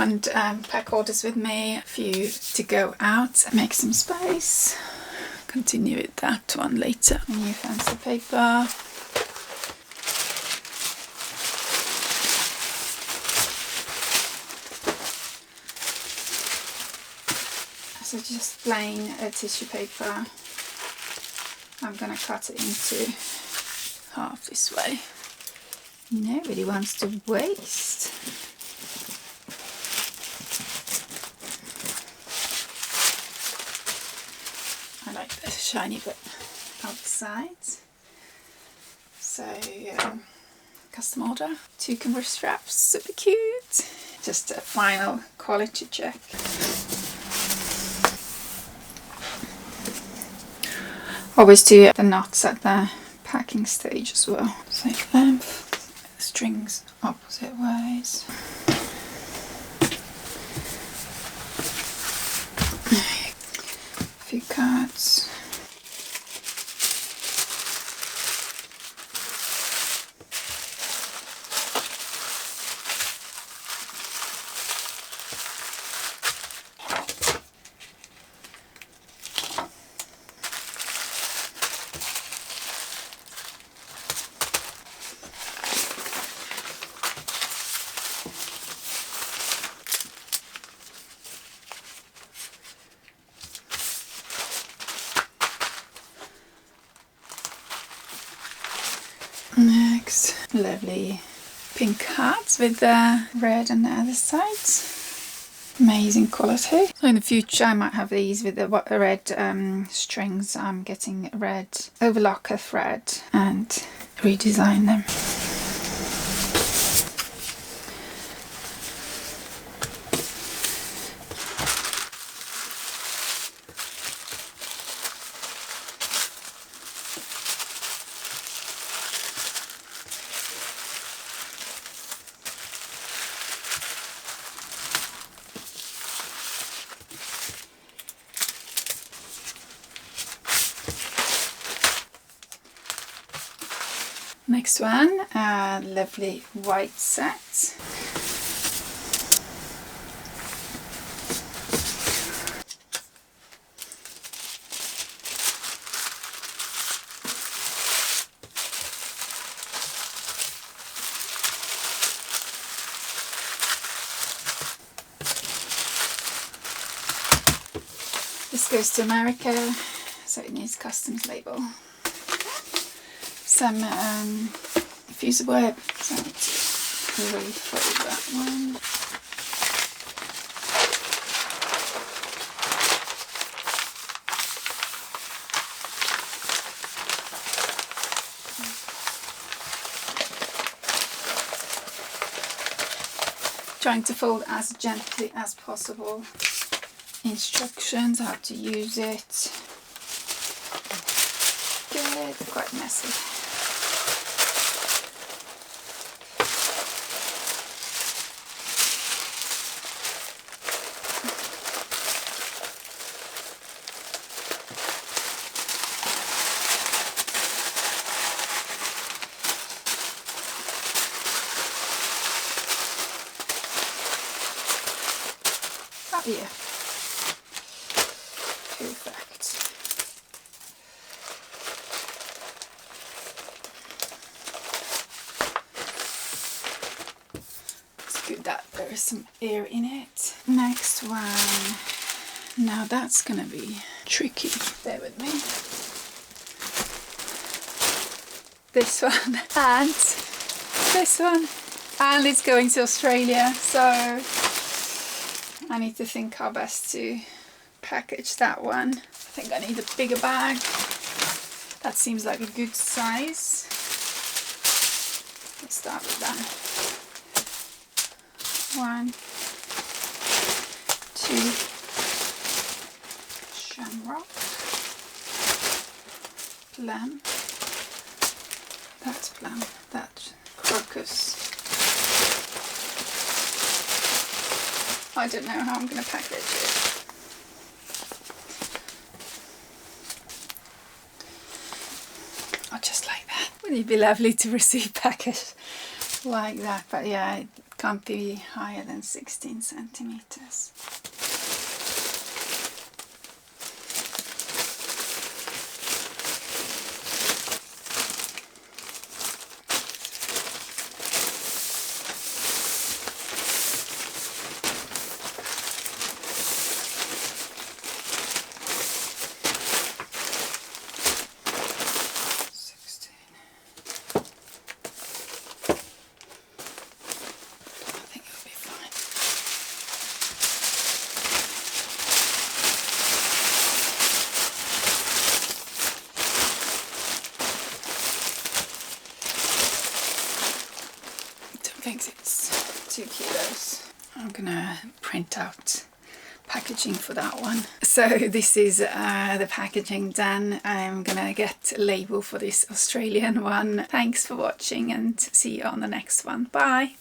come and pack orders with me. A few to go out and make some space. Continue with that one later. A new fancy paper. So just plain tissue paper. I'm gonna cut it into half this way. Nobody wants to waste. I like the shiny bit outside. So custom order, 2 converse straps, super cute. Just a final quality check. Always do the knots at the packing stage as well. Same length, strings opposite ways. A few cards. Next, lovely pink hearts with the red on the other side. Amazing quality. So in the future I might have these with the red strings. I'm getting red overlocker thread and redesign them. Next one, a lovely white set. This goes to America, so it needs customs label. Some fuse web, so let's refold that one. Trying to fold as gently as possible. Instructions how to use it. Good, quite messy. Oh yeah. Perfect. It's good that there's some air in it. Next one. Now that's gonna be tricky. Bear with me. This one and this one. And it's going to Australia, so I need to think how best to package that one. I think I need a bigger bag. That seems like a good size. Let's start with that. 1, 2, shamrock, plum, that's plum, that's crocus. I don't know how I'm going to package it. Oh, just like that. Wouldn't it be lovely to receive package like that? But yeah, Can't be higher than 16 centimeters. Thinks it's 2 kilos. I'm gonna print out packaging for that one. So this is the packaging done. I'm gonna get a label for this Australian one. Thanks for watching and see you on the next one. Bye!